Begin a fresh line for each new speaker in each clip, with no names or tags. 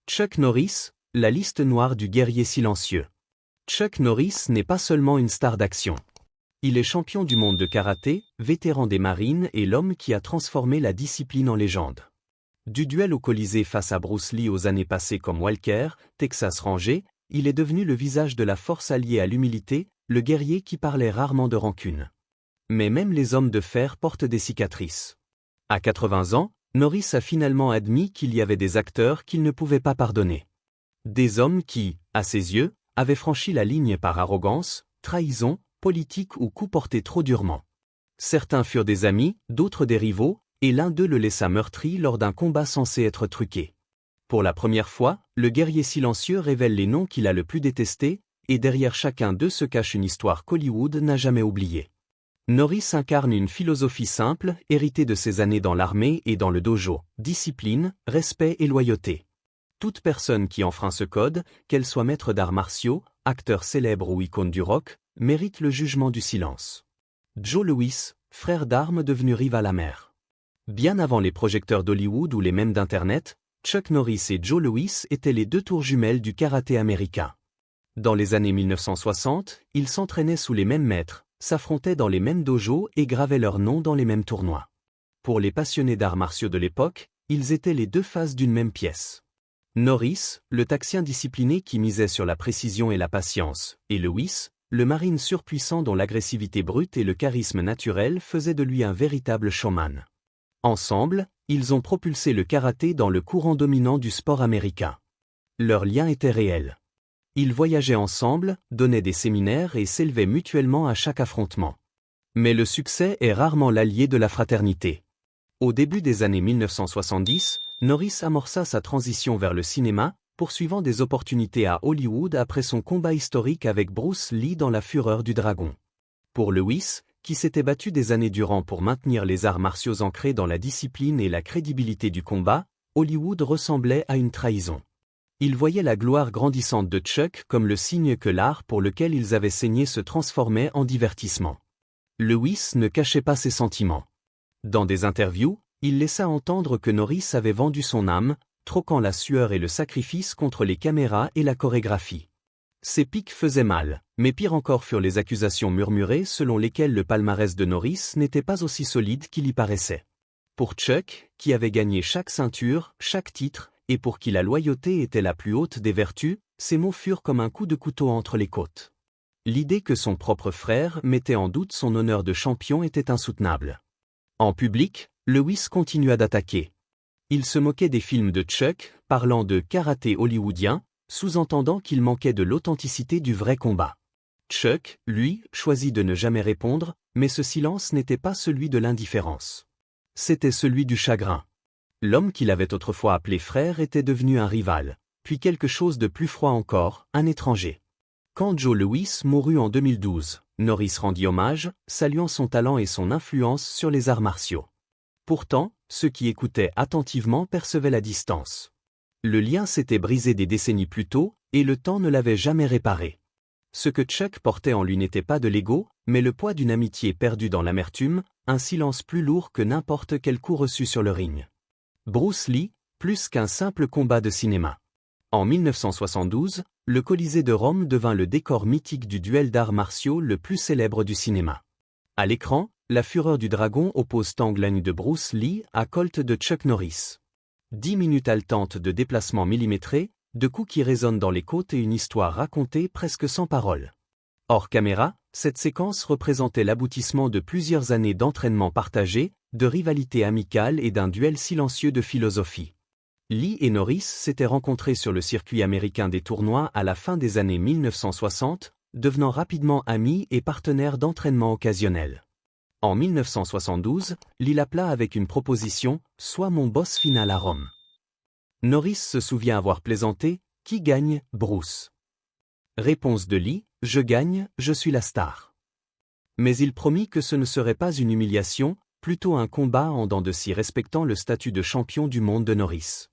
Chuck Norris, la liste noire du guerrier silencieux. Chuck Norris n'est pas seulement une star d'action. Il est champion du monde de karaté, vétéran des marines et l'homme qui a transformé la discipline en légende. Du duel au Colisée face à Bruce Lee aux années passées comme Walker, Texas Ranger, il est devenu le visage de la force alliée à l'humilité, le guerrier qui parlait rarement de rancune. Mais même les hommes de fer portent des cicatrices. À 80 ans, Norris a finalement admis qu'il y avait des acteurs qu'il ne pouvait pas pardonner. Des hommes qui, à ses yeux, avaient franchi la ligne par arrogance, trahison, politique ou coup porté trop durement. Certains furent des amis, d'autres des rivaux, et l'un d'eux le laissa meurtri lors d'un combat censé être truqué. Pour la première fois, le guerrier silencieux révèle les noms qu'il a le plus détestés, et derrière chacun d'eux se cache une histoire qu'Hollywood n'a jamais oubliée. Norris incarne une philosophie simple, héritée de ses années dans l'armée et dans le dojo: discipline, respect et loyauté. Toute personne qui enfreint ce code, qu'elle soit maître d'arts martiaux, acteur célèbre ou icône du rock, mérite le jugement du silence. Joe Louis, frère d'armes devenu rival amer. Bien avant les projecteurs d'Hollywood ou les mèmes d'Internet, Chuck Norris et Joe Louis étaient les deux tours jumelles du karaté américain. Dans les années 1960, ils s'entraînaient sous les mêmes maîtres, s'affrontaient dans les mêmes dojos et gravaient leurs noms dans les mêmes tournois. Pour les passionnés d'arts martiaux de l'époque, ils étaient les deux faces d'une même pièce. Norris, le Texan discipliné qui misait sur la précision et la patience, et Louis, le marine surpuissant dont l'agressivité brute et le charisme naturel faisaient de lui un véritable showman. Ensemble, ils ont propulsé le karaté dans le courant dominant du sport américain. Leur lien était réel. Ils voyageaient ensemble, donnaient des séminaires et s'élevaient mutuellement à chaque affrontement. Mais le succès est rarement l'allié de la fraternité. Au début des années 1970, Norris amorça sa transition vers le cinéma, poursuivant des opportunités à Hollywood après son combat historique avec Bruce Lee dans La Fureur du Dragon. Pour Louis, qui s'était battu des années durant pour maintenir les arts martiaux ancrés dans la discipline et la crédibilité du combat, Hollywood ressemblait à une trahison. Ils voyaient la gloire grandissante de Chuck comme le signe que l'art pour lequel ils avaient saigné se transformait en divertissement. Louis ne cachait pas ses sentiments. Dans des interviews, il laissa entendre que Norris avait vendu son âme, troquant la sueur et le sacrifice contre les caméras et la chorégraphie. Ces piques faisaient mal, mais pire encore furent les accusations murmurées selon lesquelles le palmarès de Norris n'était pas aussi solide qu'il y paraissait. Pour Chuck, qui avait gagné chaque ceinture, chaque titre, et pour qui la loyauté était la plus haute des vertus, ces mots furent comme un coup de couteau entre les côtes. L'idée que son propre frère mettait en doute son honneur de champion était insoutenable. En public, Louis continua d'attaquer. Il se moquait des films de Chuck, parlant de karaté hollywoodien, sous-entendant qu'il manquait de l'authenticité du vrai combat. Chuck, lui, choisit de ne jamais répondre, mais ce silence n'était pas celui de l'indifférence. C'était celui du chagrin. L'homme qu'il avait autrefois appelé frère était devenu un rival, puis quelque chose de plus froid encore, un étranger. Quand Joe Louis mourut en 2012, Norris rendit hommage, saluant son talent et son influence sur les arts martiaux. Pourtant, ceux qui écoutaient attentivement percevaient la distance. Le lien s'était brisé des décennies plus tôt, et le temps ne l'avait jamais réparé. Ce que Chuck portait en lui n'était pas de l'ego, mais le poids d'une amitié perdue dans l'amertume, un silence plus lourd que n'importe quel coup reçu sur le ring. Bruce Lee, plus qu'un simple combat de cinéma. En 1972, le Colisée de Rome devint le décor mythique du duel d'arts martiaux le plus célèbre du cinéma. À l'écran, La Fureur du Dragon oppose Tang Lang de Bruce Lee à Colt de Chuck Norris. 10 minutes haletantes de déplacements millimétrés, de coups qui résonnent dans les côtes et une histoire racontée presque sans paroles. Hors caméra, cette séquence représentait l'aboutissement de plusieurs années d'entraînement partagé, de rivalité amicale et d'un duel silencieux de philosophie. Lee et Norris s'étaient rencontrés sur le circuit américain des tournois à la fin des années 1960, devenant rapidement amis et partenaires d'entraînement occasionnels. En 1972, Lee l'appela avec une proposition: « Sois mon boss final à Rome ». Norris se souvient avoir plaisanté: « Qui gagne, Bruce ?» Réponse de Lee: « Je gagne, je suis la star. » Mais il promit que ce ne serait pas une humiliation, plutôt un combat en dents de scie respectant le statut de champion du monde de Norris.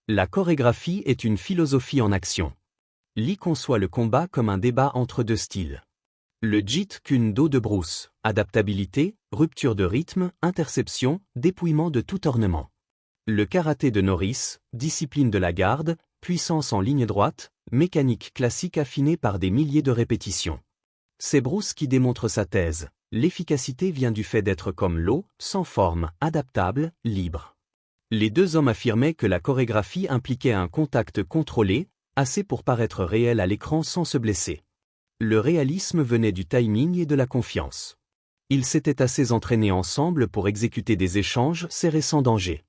La chorégraphie est une philosophie en action. Lee conçoit le combat comme un débat entre deux styles. Le Jeet Kune Do de Bruce, adaptabilité, rupture de rythme, interception, dépouillement de tout ornement. Le karaté de Norris, discipline de la garde, puissance en ligne droite, mécanique classique affinée par des milliers de répétitions. C'est Bruce qui démontre sa thèse. L'efficacité vient du fait d'être comme l'eau, sans forme, adaptable, libre. Les deux hommes affirmaient que la chorégraphie impliquait un contact contrôlé, assez pour paraître réel à l'écran sans se blesser. Le réalisme venait du timing et de la confiance. Ils s'étaient assez entraînés ensemble pour exécuter des échanges serrés sans danger.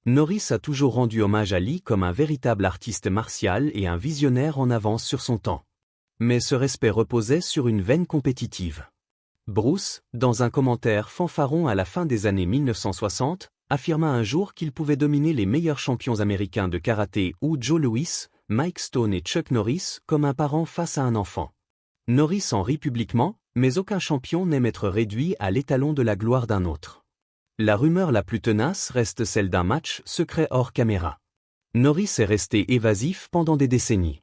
Norris a toujours rendu hommage à Lee comme un véritable artiste martial et un visionnaire en avance sur son temps. Mais ce respect reposait sur une veine compétitive. Bruce, dans un commentaire fanfaron à la fin des années 1960, affirma un jour qu'il pouvait dominer les meilleurs champions américains de karaté ou Joe Louis, Mike Stone et Chuck Norris comme un parent face à un enfant. Norris en rit publiquement, mais aucun champion n'aime être réduit à l'étalon de la gloire d'un autre. La rumeur la plus tenace reste celle d'un match secret hors caméra. Norris est resté évasif pendant des décennies.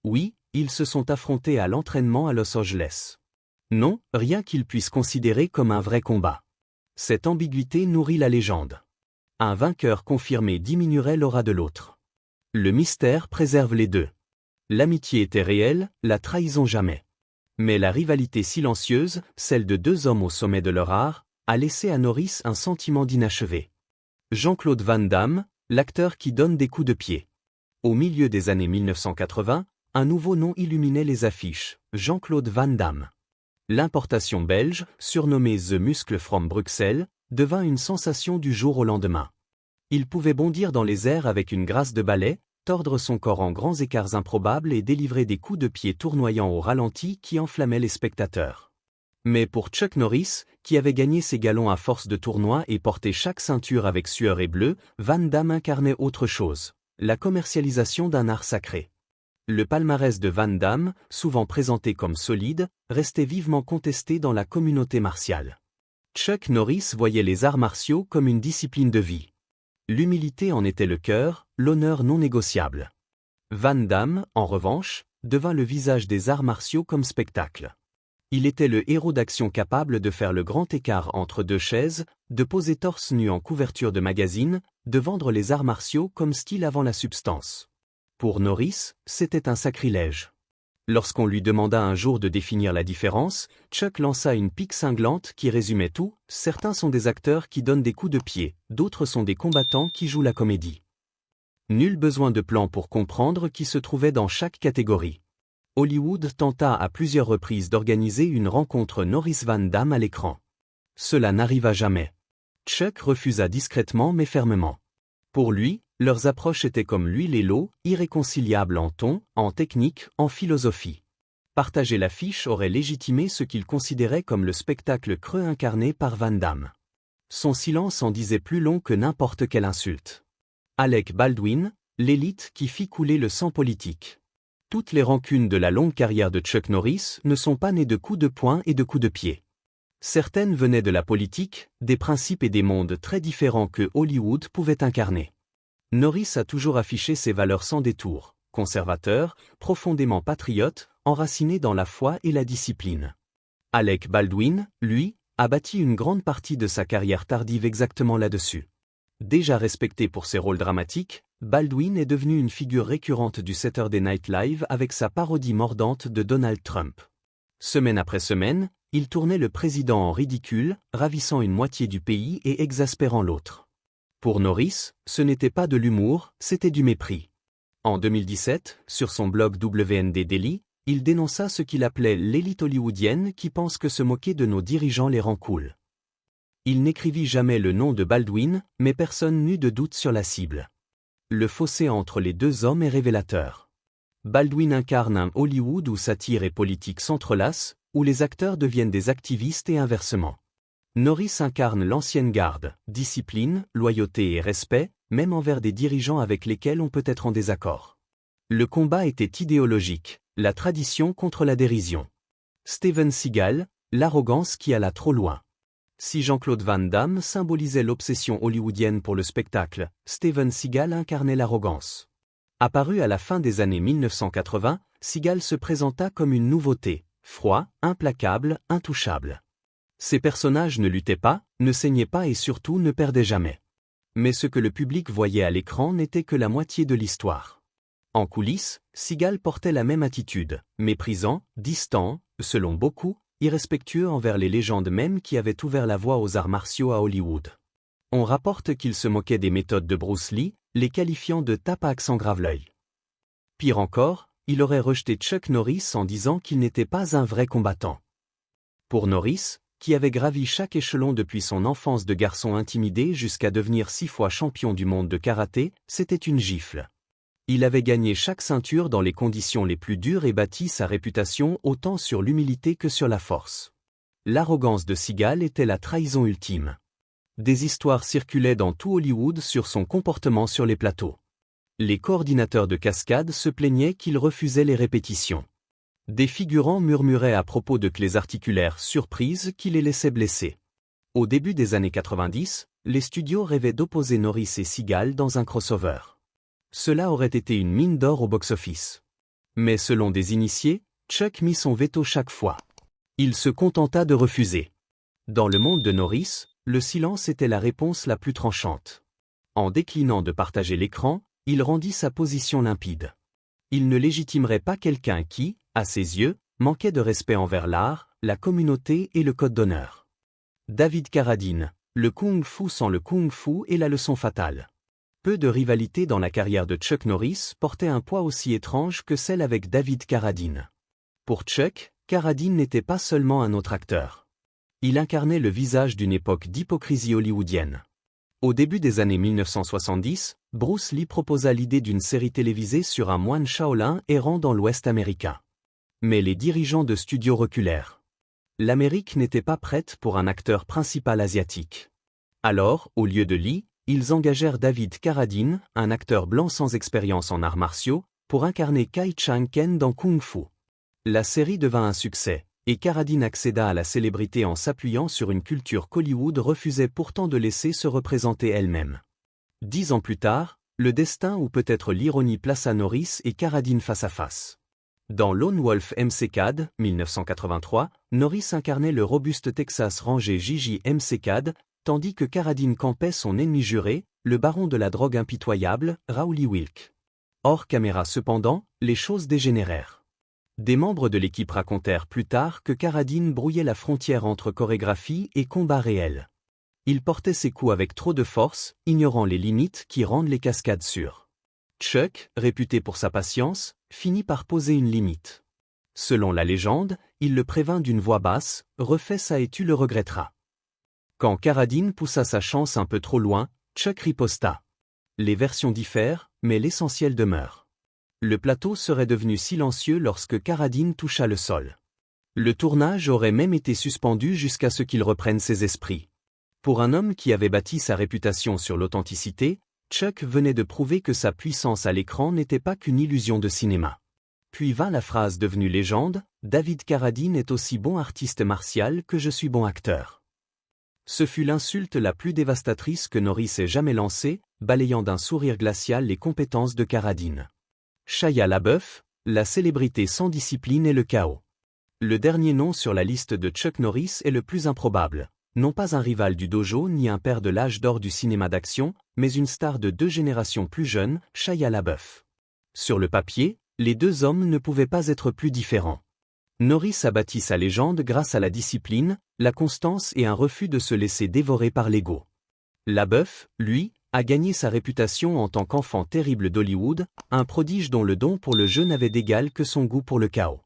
Oui, ils se sont affrontés à l'entraînement à Los Angeles. Non, rien qu'ils puissent considérer comme un vrai combat. Cette ambiguïté nourrit la légende. Un vainqueur confirmé diminuerait l'aura de l'autre. Le mystère préserve les deux. L'amitié était réelle, la trahison jamais. Mais la rivalité silencieuse, celle de deux hommes au sommet de leur art, a laissé à Norris un sentiment d'inachevé. Jean-Claude Van Damme, l'acteur qui donne des coups de pied. Au milieu des années 1980, un nouveau nom illuminait les affiches, Jean-Claude Van Damme. L'importation belge, surnommée The Muscle from Bruxelles, devint une sensation du jour au lendemain. Il pouvait bondir dans les airs avec une grâce de ballet, tordre son corps en grands écarts improbables et délivrer des coups de pied tournoyants au ralenti qui enflammaient les spectateurs. Mais pour Chuck Norris, qui avait gagné ses galons à force de tournois et porté chaque ceinture avec sueur et bleu, Van Damme incarnait autre chose, la commercialisation d'un art sacré. Le palmarès de Van Damme, souvent présenté comme solide, restait vivement contesté dans la communauté martiale. Chuck Norris voyait les arts martiaux comme une discipline de vie. L'humilité en était le cœur, l'honneur non négociable. Van Damme, en revanche, devint le visage des arts martiaux comme spectacle. Il était le héros d'action capable de faire le grand écart entre deux chaises, de poser torse nu en couverture de magazine, de vendre les arts martiaux comme style avant la substance. Pour Norris, c'était un sacrilège. Lorsqu'on lui demanda un jour de définir la différence, Chuck lança une pique cinglante qui résumait tout, certains sont des acteurs qui donnent des coups de pied, d'autres sont des combattants qui jouent la comédie. Nul besoin de plan pour comprendre qui se trouvait dans chaque catégorie. Hollywood tenta à plusieurs reprises d'organiser une rencontre Norris-Van Damme à l'écran. Cela n'arriva jamais. Chuck refusa discrètement mais fermement. Pour lui, leurs approches étaient comme l'huile et l'eau, irréconciliables en ton, en technique, en philosophie. Partager l'affiche aurait légitimé ce qu'il considérait comme le spectacle creux incarné par Van Damme. Son silence en disait plus long que n'importe quelle insulte. Alec Baldwin, l'élite qui fit couler le sang politique. Toutes les rancunes de la longue carrière de Chuck Norris ne sont pas nées de coups de poing et de coups de pied. Certaines venaient de la politique, des principes et des mondes très différents que Hollywood pouvait incarner. Norris a toujours affiché ses valeurs sans détour, conservateur, profondément patriote, enraciné dans la foi et la discipline. Alec Baldwin, lui, a bâti une grande partie de sa carrière tardive exactement là-dessus. Déjà respecté pour ses rôles dramatiques, Baldwin est devenu une figure récurrente du Saturday Night Live avec sa parodie mordante de Donald Trump. Semaine après semaine, il tournait le président en ridicule, ravissant une moitié du pays et exaspérant l'autre. Pour Norris, ce n'était pas de l'humour, c'était du mépris. En 2017, sur son blog WND Daily, il dénonça ce qu'il appelait l'élite hollywoodienne qui pense que se moquer de nos dirigeants les rend cool. Il n'écrivit jamais le nom de Baldwin, mais personne n'eut de doute sur la cible. Le fossé entre les deux hommes est révélateur. Baldwin incarne un Hollywood où satire et politique s'entrelacent, où les acteurs deviennent des activistes et inversement. Norris incarne l'ancienne garde, discipline, loyauté et respect, même envers des dirigeants avec lesquels on peut être en désaccord. Le combat était idéologique, la tradition contre la dérision. Steven Seagal, l'arrogance qui alla trop loin. Si Jean-Claude Van Damme symbolisait l'obsession hollywoodienne pour le spectacle, Steven Seagal incarnait l'arrogance. Apparu à la fin des années 1980, Seagal se présenta comme une nouveauté, froid, implacable, intouchable. Ces personnages ne luttaient pas, ne saignaient pas et surtout ne perdaient jamais. Mais ce que le public voyait à l'écran n'était que la moitié de l'histoire. En coulisses, Seagal portait la même attitude, méprisant, distant, selon beaucoup, irrespectueux envers les légendes mêmes qui avaient ouvert la voie aux arts martiaux à Hollywood. On rapporte qu'il se moquait des méthodes de Bruce Lee, les qualifiant de tape à accent grave-l'œil. Pire encore, il aurait rejeté Chuck Norris en disant qu'il n'était pas un vrai combattant. Pour Norris, qui avait gravi chaque échelon depuis son enfance de garçon intimidé jusqu'à devenir 6 fois champion du monde de karaté, c'était une gifle. Il avait gagné chaque ceinture dans les conditions les plus dures et bâti sa réputation autant sur l'humilité que sur la force. L'arrogance de Seagal était la trahison ultime. Des histoires circulaient dans tout Hollywood sur son comportement sur les plateaux. Les coordinateurs de cascade se plaignaient qu'il refusait les répétitions. Des figurants murmuraient à propos de clés articulaires surprises qui les laissaient blesser. Au début des années 90, les studios rêvaient d'opposer Norris et Seagal dans un crossover. Cela aurait été une mine d'or au box-office. Mais selon des initiés, Chuck mit son veto chaque fois. Il se contenta de refuser. Dans le monde de Norris, le silence était la réponse la plus tranchante. En déclinant de partager l'écran, il rendit sa position limpide. Il ne légitimerait pas quelqu'un qui, à ses yeux, manquait de respect envers l'art, la communauté et le code d'honneur. David Carradine, le kung-fu sans le kung-fu est la leçon fatale. Peu de rivalité dans la carrière de Chuck Norris portait un poids aussi étrange que celle avec David Carradine. Pour Chuck, Carradine n'était pas seulement un autre acteur. Il incarnait le visage d'une époque d'hypocrisie hollywoodienne. Au début des années 1970, Bruce Lee proposa l'idée d'une série télévisée sur un moine Shaolin errant dans l'Ouest américain. Mais les dirigeants de studios reculèrent. L'Amérique n'était pas prête pour un acteur principal asiatique. Alors, au lieu de Lee, ils engagèrent David Carradine, un acteur blanc sans expérience en arts martiaux, pour incarner Kai Chang-ken dans Kung Fu. La série devint un succès, et Carradine accéda à la célébrité en s'appuyant sur une culture qu'Hollywood refusait pourtant de laisser se représenter elle-même. 10 ans plus tard, le destin ou peut-être l'ironie plaça Norris et Carradine face à face. Dans Lone Wolf McCad, 1983, Norris incarnait le robuste Texas Ranger Gigi McCad, tandis que Carradine campait son ennemi juré, le baron de la drogue impitoyable, Rowley Wilk. Hors caméra cependant, les choses dégénérèrent. Des membres de l'équipe racontèrent plus tard que Carradine brouillait la frontière entre chorégraphie et combat réel. Il portait ses coups avec trop de force, ignorant les limites qui rendent les cascades sûres. Chuck, réputé pour sa patience, finit par poser une limite. Selon la légende, il le prévint d'une voix basse, « Refais ça et tu le regretteras ». Quand Carradine poussa sa chance un peu trop loin, Chuck riposta. Les versions diffèrent, mais l'essentiel demeure. Le plateau serait devenu silencieux lorsque Carradine toucha le sol. Le tournage aurait même été suspendu jusqu'à ce qu'il reprenne ses esprits. Pour un homme qui avait bâti sa réputation sur l'authenticité, Chuck venait de prouver que sa puissance à l'écran n'était pas qu'une illusion de cinéma. Puis vint la phrase devenue légende, « David Carradine est aussi bon artiste martial que je suis bon acteur ». Ce fut l'insulte la plus dévastatrice que Norris ait jamais lancée, balayant d'un sourire glacial les compétences de Carradine. Shia LaBeouf, la célébrité sans discipline et le chaos. Le dernier nom sur la liste de Chuck Norris est le plus improbable. Non pas un rival du dojo ni un père de l'âge d'or du cinéma d'action, mais une star de 2 générations plus jeunes, Shia LaBeouf. Sur le papier, les deux hommes ne pouvaient pas être plus différents. Norris a bâti sa légende grâce à la discipline, la constance et un refus de se laisser dévorer par l'ego. LaBeouf, lui, a gagné sa réputation en tant qu'enfant terrible d'Hollywood, un prodige dont le don pour le jeu n'avait d'égal que son goût pour le chaos.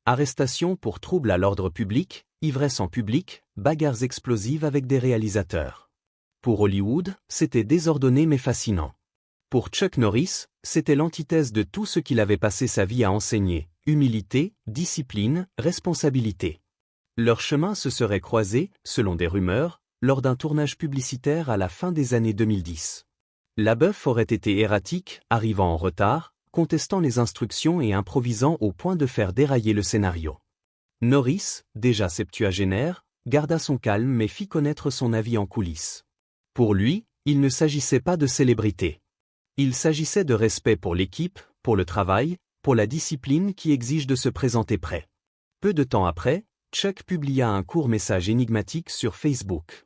Arrestation pour trouble à l'ordre public, ivresse en public, bagarres explosives avec des réalisateurs. Pour Hollywood, c'était désordonné mais fascinant. Pour Chuck Norris, c'était l'antithèse de tout ce qu'il avait passé sa vie à enseigner, humilité, discipline, responsabilité. Leurs chemins se seraient croisés, selon des rumeurs, lors d'un tournage publicitaire à la fin des années 2010. LaBeouf aurait été erratique, arrivant en retard, contestant les instructions et improvisant au point de faire dérailler le scénario. Norris, déjà septuagénaire, garda son calme mais fit connaître son avis en coulisses. Pour lui, il ne s'agissait pas de célébrité. Il s'agissait de respect pour l'équipe, pour le travail, pour la discipline qui exige de se présenter prêt. Peu de temps après, Chuck publia un court message énigmatique sur Facebook.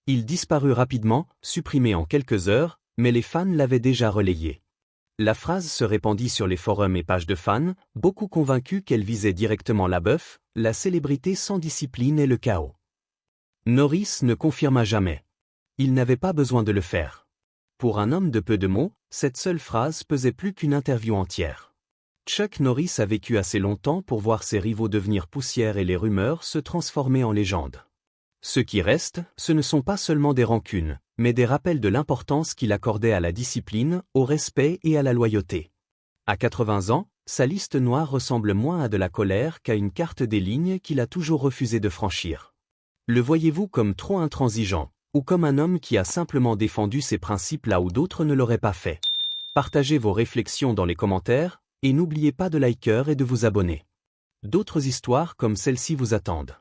Il disparut rapidement, supprimé en quelques heures, mais les fans l'avaient déjà relayé. La phrase se répandit sur les forums et pages de fans, beaucoup convaincus qu'elle visait directement LaBeouf, la célébrité sans discipline et le chaos. Norris ne confirma jamais. Il n'avait pas besoin de le faire. Pour un homme de peu de mots, cette seule phrase pesait plus qu'une interview entière. Chuck Norris a vécu assez longtemps pour voir ses rivaux devenir poussière et les rumeurs se transformer en légendes. Ce qui reste, ce ne sont pas seulement des rancunes, mais des rappels de l'importance qu'il accordait à la discipline, au respect et à la loyauté. À 80 ans, sa liste noire ressemble moins à de la colère qu'à une carte des lignes qu'il a toujours refusé de franchir. Le voyez-vous comme trop intransigeant, ou comme un homme qui a simplement défendu ses principes là où d'autres ne l'auraient pas fait? Partagez vos réflexions dans les commentaires, et n'oubliez pas de liker et de vous abonner. D'autres histoires comme celle-ci vous attendent.